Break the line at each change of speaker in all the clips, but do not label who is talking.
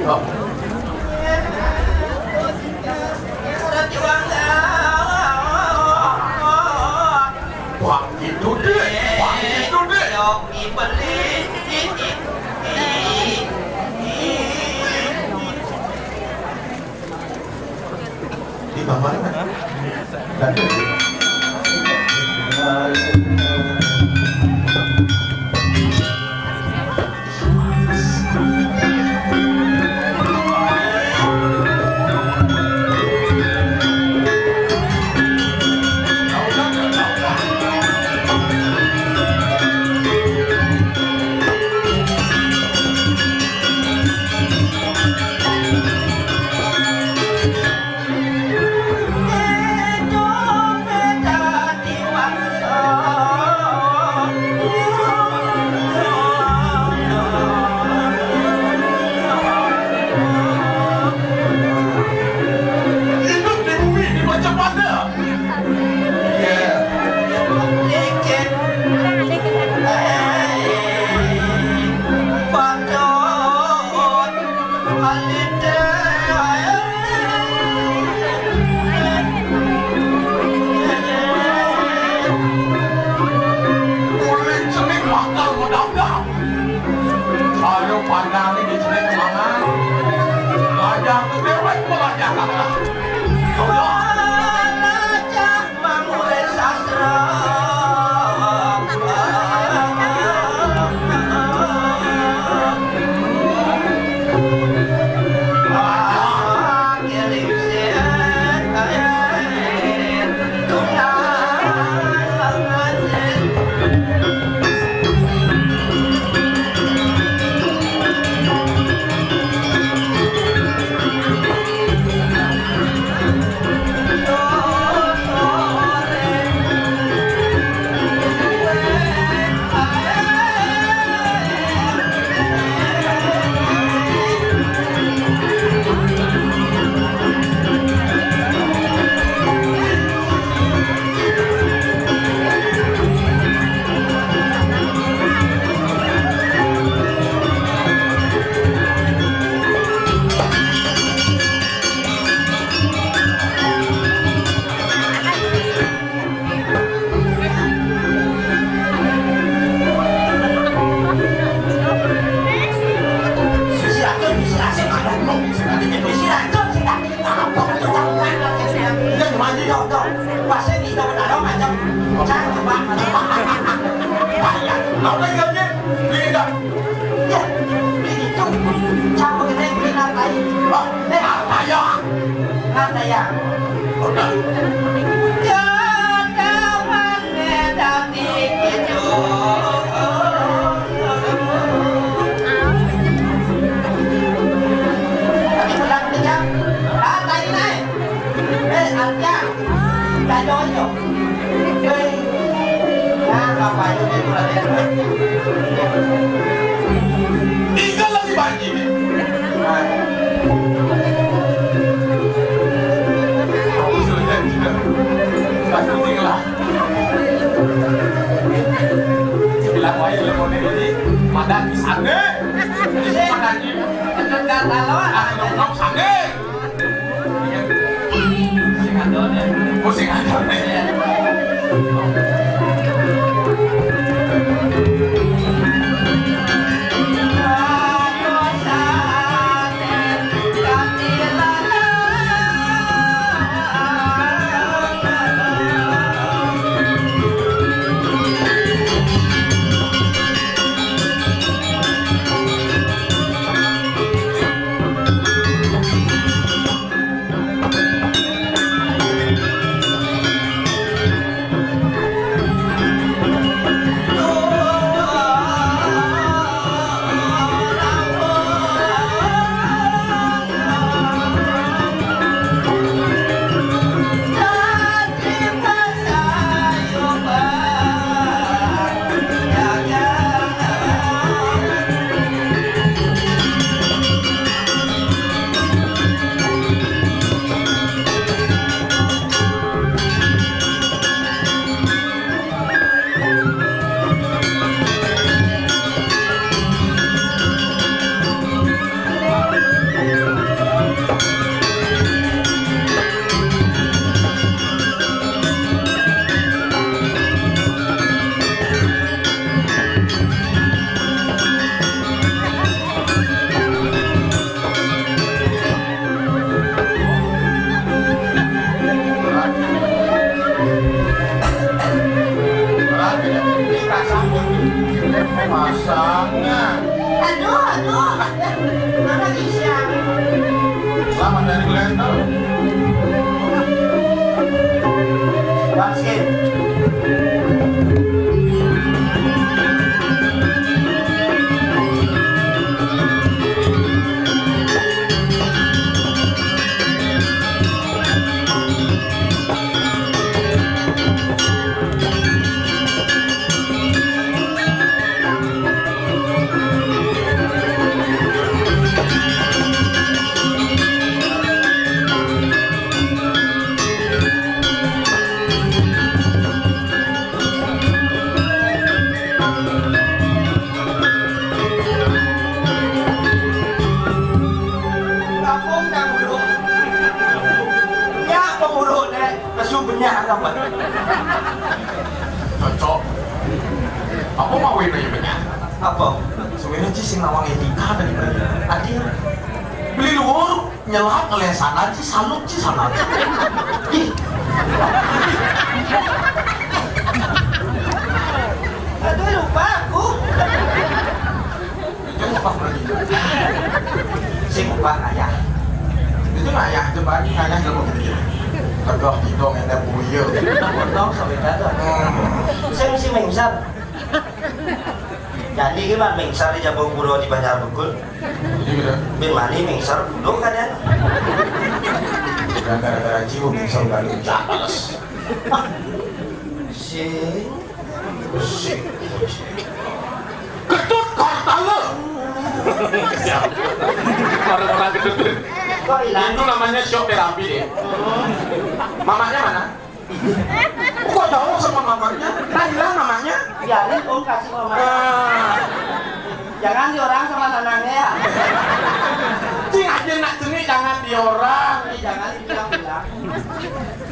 Wah gitu deh, wah gitu deh. Di bawah mana? Dan Masangnya.
Aduh. Mana Isya?
Selamat dari Glendor.
Basket.
Cocok. Apa mau ini banyak?
Apa?
Sebenarnya sih sing nawang etika tadi beli. Adi beli luar nyelat ngelesan aja salut sih sama. Ih.
Aduh lupa aku.
Itu lupa lagi.
Sing lupa ayah.
Itu ayah coba ayah coba gitu. Kedua hidung yang ada buyur.
Potong sampai jatuh. Saya mesti mengsar. Jadi gimana mengsar di Jabung Puro di Banjar Bekul?
Jadi gitu.
Bin Mani mengsar duduk kan ya?
Dan gara-gara jiwa bisa udah luncas.
Sing.
Ketut kartala. Orang-orang ketut.
Kok hilang?
Itu namanya shock terapi deh. Mamanya mana? Kok jauh sama mamanya? Nah hilang mamanya.
Biarin om kasih mama. Jangan diorang sama nanangnya ya.
Cing aja nak jenis jangan diorang.
Jangan dibilang-bilang.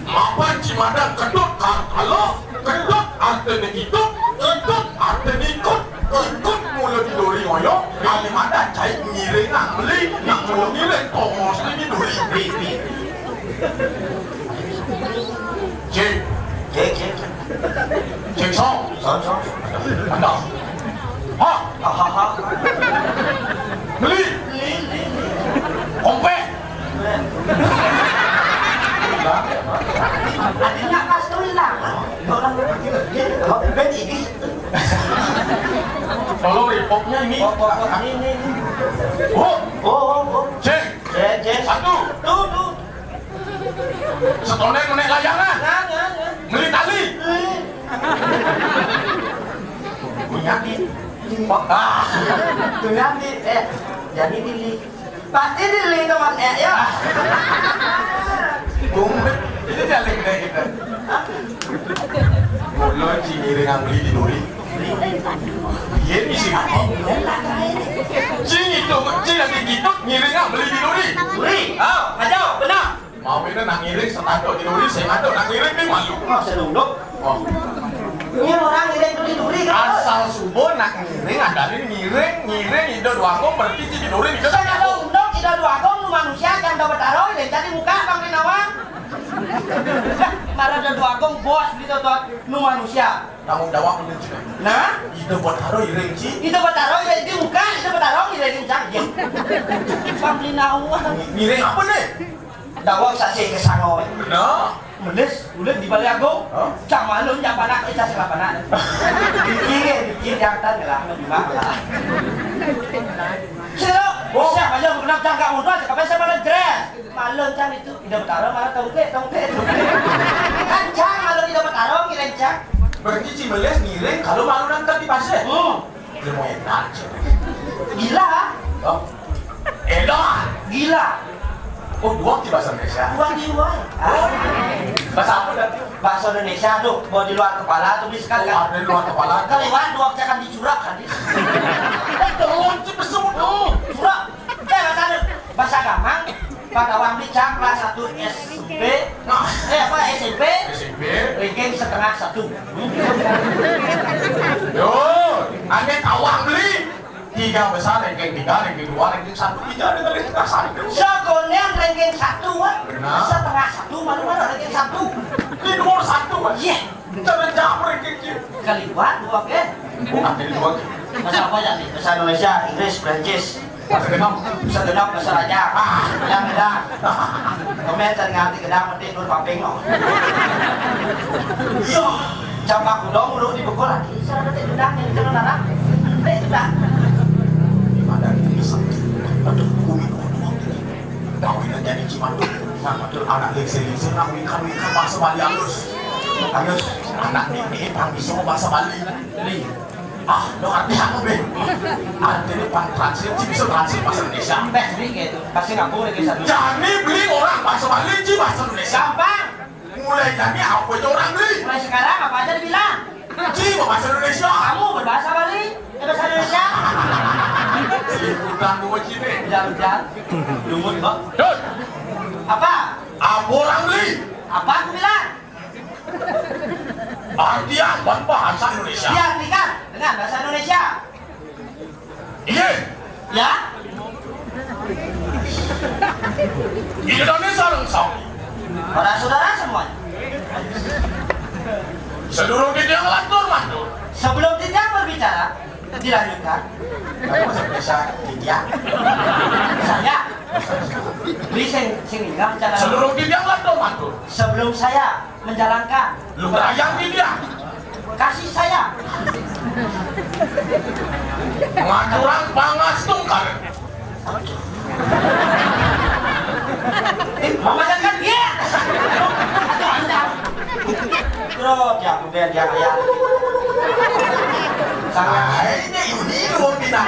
Mapan Cimadan kedut kartala. Kedut artinya hidup. Hidup artinya ikut. Ikut mula didori ngoyo. Kalimantan cai ngiring nak beli. Nak mula ngiring tongos ini dori. Cik.
Cek.
Cik song.
So.
Anda. Ha.
Hahaha.
Beli. Kompe.
Adiknya kas tuh hilang. Orang ben ini.
Tolong repotnya ini.
Ini.
Oh. Cek.
Cek.
Satu.
Tuh.
Setonek menek layangan.
Jangan.
Beli tali.
Punya di. Punya di. Jadi dili. Pasti dili teman ya.
Kumpet. Itu jalan kita kita. Mula ciri yang beli di duri. Iya ni sih. Cing itu, cing lagi gitu ngiring yang beli di duri.
Duri. Kacau, benar.
Mau ini nak ngiring setanduk di duri, saya ngaduk nak ngiring ni malu.
Mau selunduk.
Oh.
Ini orang ngiring duri kan?
Asal subuh nak ngiring ada ni ngiring itu doangong berarti di duri itu
Saya kalau undok tidak dua kong lu manusia yang dapat taruh dan jadi muka bang Linawang. Marah ada dua kong bos gitu tuh nu manusia.
Tanggung jawab ini cina.
Nah,
Itu buat taruh iring sih.
itu bertaruh jadi muka, itu bertaruh ngiring cakjem. Bang Linawang.
Ngiring apa nih?
Dawang saksi kesangoy.
Benar.
Medes, udah di balik aku. Cak malum yang panak kita selapanak. Dikir yang tan lah, gimana lah. Silo, siapa aja berkenap cangkak muda, cakapnya saya malah dress. Malum cang itu, tidak bertaruh malah tongke. Kan cang malum tidak bertaruh, ngiring cang.
Berarti Cimeles ngiring kalau malu nanti di pasir. Dia mau enak.
Gila,
Oh. Enak.
gila.
Oh, dua di bahasa Indonesia.
Uang di luar.
Bahasa apa nanti?
Bahasa Indonesia tuh, mau di luar kepala tuh bisa kan?
Ada di luar kepala.
Kaliwan dua akan dicurak kan?
Telur sih besar.
Curak. Bahasa gampang. Pada uang dicang kelas 1 SMP. SMP.
SMP.
Ranking setengah 1.
Yo, aneh awang beli. 3 besar, ranking 3, ranking 2, ranking 1. Tidak ada ranking kasar.
Sekolah ranking 1
Benar.
setengah 1 mana ranking 1.
Di nomor 1 kan?
Iya.
Jangan jam ranking.
Kaliwan dua ke.
Bukan dari dua.
Bahasa apa ya? Bahasa Indonesia, Inggris, Prancis.
Bahasa genap.
Bahasa genap, bahasa raja. Yang gedang. Komentar nganti gedang mati nur paping no. Yo, coba kudong dulu dibukul lagi. Saya ada gedang yang jalan anak. Gedang.
Ada itu bisa. Aduh, bumi doang. Kawin aja di Cimandu. Aduh, anak liksi-liksi nak wikan bahasa Bali halus. Halus. Anak ini pang bisa bahasa Bali. Li. Lo arti apa be? Artinya pang translate, bisa translate bahasa Indonesia.
Beli gitu, pasti nggak boleh kisah.
Jadi beli orang bahasa Bali, bahasa Indonesia.
Gampang.
Mulai jadi apa itu orang beli?
Mulai sekarang apa aja dibilang.
Bahasa Indonesia.
Kamu berbahasa Bali, bahasa Indonesia.
Seliputan dua Cina.
Hujan-hujan, lumut kok.
Dut,
Apa?
apa orang beli?
Apa aku bilang?
Artian buat bahasa Indonesia.
Diartikan dengan bahasa Indonesia.
Iya.
Ya?
Indonesia langsung.
Saudara-saudara semuanya.
Seluruh kita yang lantur mantur.
Sebelum tidak berbicara, dilanjutkan.
Bahasa Indonesia India.
Saya bisa sehingga bicara.
Seluruh kita yang lantur mantur.
Sebelum saya menjalankan
Lu yang India.
kasih saya
Pengaturan pangas tungkar.
memakankan dia. Terus ya kemudian dia kayak sangat
Ini lu kita.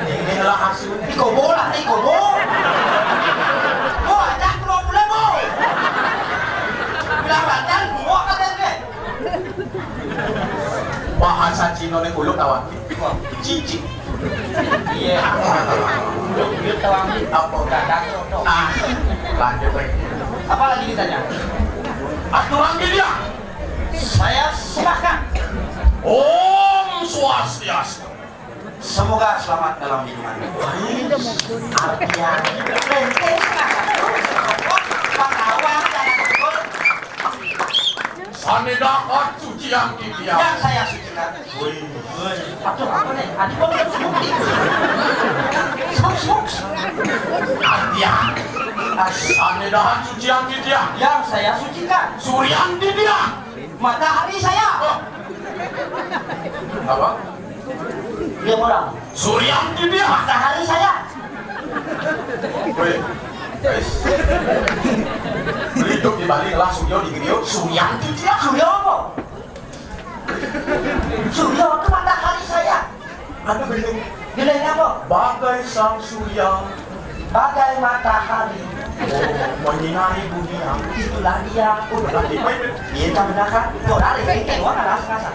Ini adalah hasil.
ikobo lah ikobo. Oh ajak lu boleh bu. Bilang badan gua kan deh.
Bahasa Cina yang uluk tawa. Cicik.
Iya. Yuk tawang
Apa?
dadang.
Lanjut lagi.
Apa lagi ditanya?
Aturan dia.
Saya serahkan.
Om Swastiastu.
Semoga selamat dalam hidupan. Artinya penting sangat. Pengawal jangan betul.
Sanedakan suci yang dia.
Yang saya sucikan. Aduh apa nih? Adik gua belum sembuh. Sembuh.
Artian. Sanedakan suci yang dia.
Yang saya sucikan.
Suryanti dia.
Matahari saya.
Apa?
Dia orang.
Suryanti dia.
Matahari saya.
Woi. Guys. Hidup di Bali lah Suryo di Grio. Suryanti dia.
Suryo apa? Suryo itu matahari saya.
Ada beli.
Nilainya apa?
Bagai sang surya.
Bagai matahari.
Menyinari dunia.
Itulah dia.
Ganti
Dia tak benar kan? Kau lari kayak gua nggak rasa rasa.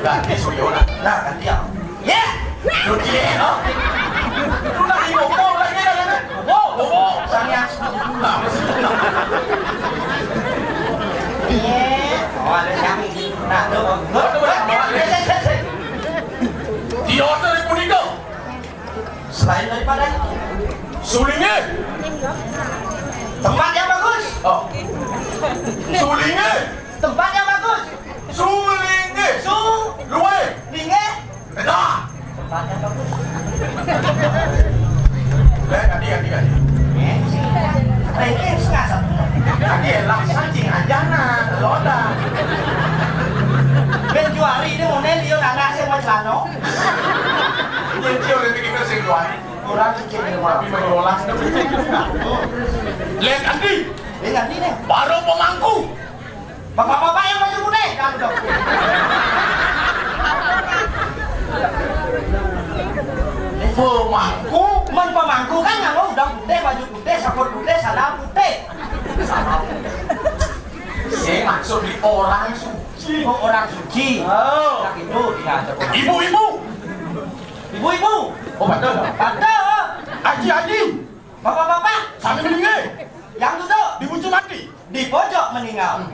ganti Suryo lah.
Nah ganti ya. Ya.
Lu dia no. Lu lagi bobo lagi lagi. Bobo.
Saya.
Nah,
Iya. Oh ada yang ini. Nah tuh.
dia dari Puniko.
Selain daripada itu,
Sulingnya.
tempat yang bagus.
Oh. Sulingnya.
Tempat yang bagus.
Sulingnya.
Su.
Luwe.
Dinge.
Nah.
Tempat yang bagus.
Ganti.
Ranking setengah satu.
Ganti langsung cing aja nah. Loda.
Penjuari ini mau nelio nana saya mau celano.
Yang dia udah bikin kesentuhan.
Kurang kecil di rumah.
Tapi mengelola sudah lihat ganti.
Ini ganti nih.
Baru pemangku.
Bapak-bapak yang baju putih. Kan dong.
Pemangku.
Pemangku kan nggak mau udah putih, baju putih, sapur putih, salam putih.
Salam. Saya maksud di orang suci.
Oh, orang suci.
Oh.
Yang itu diatur.
Ibu-ibu.
Ibu-ibu.
Oh betul.
Betul.
Haji.
Bapak-bapak.
Sampai meninggal.
Yang duduk
Di ujung mati.
di pojok meninggal.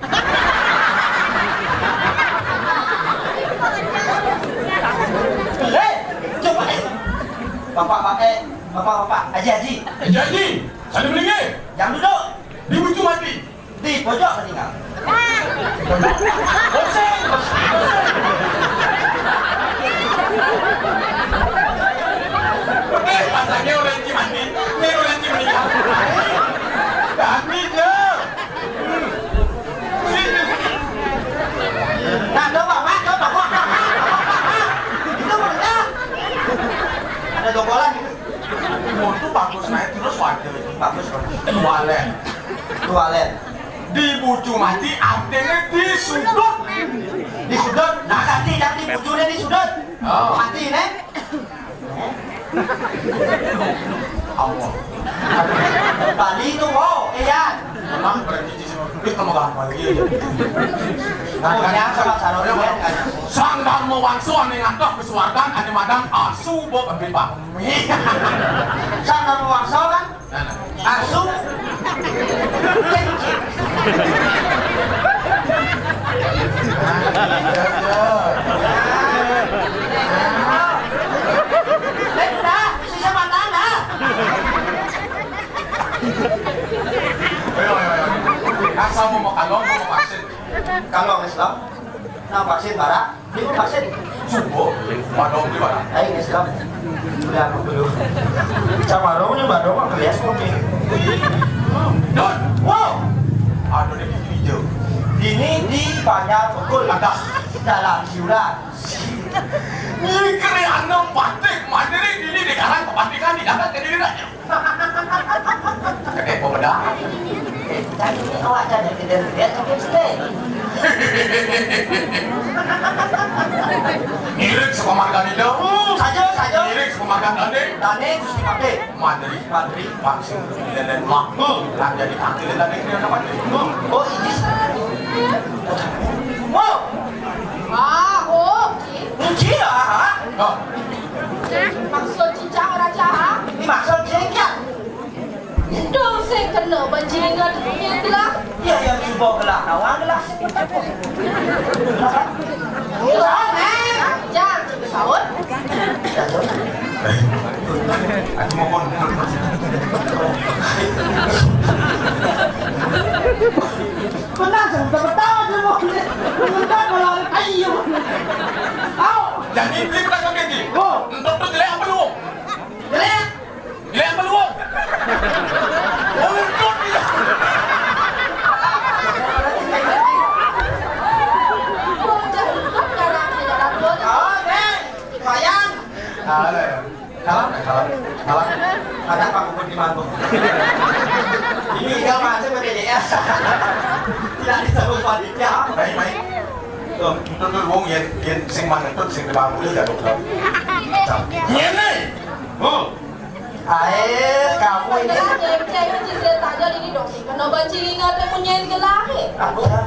Coba bapak-bapak, haji-haji.
Haji. Sampai meninggal.
Yang duduk
Di ujung mati.
di pojok meninggal.
Bosen. Tualet.
Tualet.
Dibucu mati artinya disudut.
Disudut. Nah ganti bujurnya disudut.
Oh.
Mati nih.
Allah.
Bali itu wow, Ian.
Memang berarti di sini dia kamu gampang lagi.
Punya sama sarung kan.
Sandal mau wangsuan nih ngantok kesuargan ada madang asu bok ambil bakmi.
Sandal wangso kan? Asu. Kencing. Dah, sisa mantan dah.
Ayo. Asal mau kalong mau vaksin.
Kalau Islam, nah vaksin barak, ini vaksin.
Subuh, madong di mana?
Ayo Islam, udah aku dulu. Camarong ini badong aku lihat kopi.
Don,
Wow,
ada di hijau.
ini di banyak pukul
Ada.
dalam siuran.
Ini keren batik mandiri ini di kalang kebatikan di dalam kediri aja. Kedai pemuda.
Tadi ini awak jadi gede-gede tapi stay.
Ngirik sepemargan itu.
Saja.
Ngirik sepemargan tadi.
Tani Gusti Pakde.
Mandiri vaksin dan mak. Yang jadi kaki dan tadi kena mandiri.
Oh ini. Wow, kunci lah.
Oh,
Maksud cincang raja ha?
Ini maksud jengkel.
Dong saya kena bajingan punya gelah.
Ya yang cuba gelah nawang gelah sebut apa?
Jangan cuba sahut.
aku mau pun.
Benar, saya bertahu dia mau benar kalau ayo. Au,
Jadi beli berapa kaki?
oh,
Untuk tu jelek apa lu?
jelek.
Jelek apa lu? Oh, untuk dia.
Oh, jangan lupa garang di dalam dua.
Oh, deh, sayang.
Kalah.
Ada Pak Bupati di Mantung. Ini tinggal masuk BPJS. Tidak disebut panitia.
Baik. Tuh, wong yen sing mangetut sing dibangun dah dokter. Yen ni.
Kamu ini.
Jangan cewek-cewek saya saja ini dong. Kena bajingan punya gelah.
Aku ya.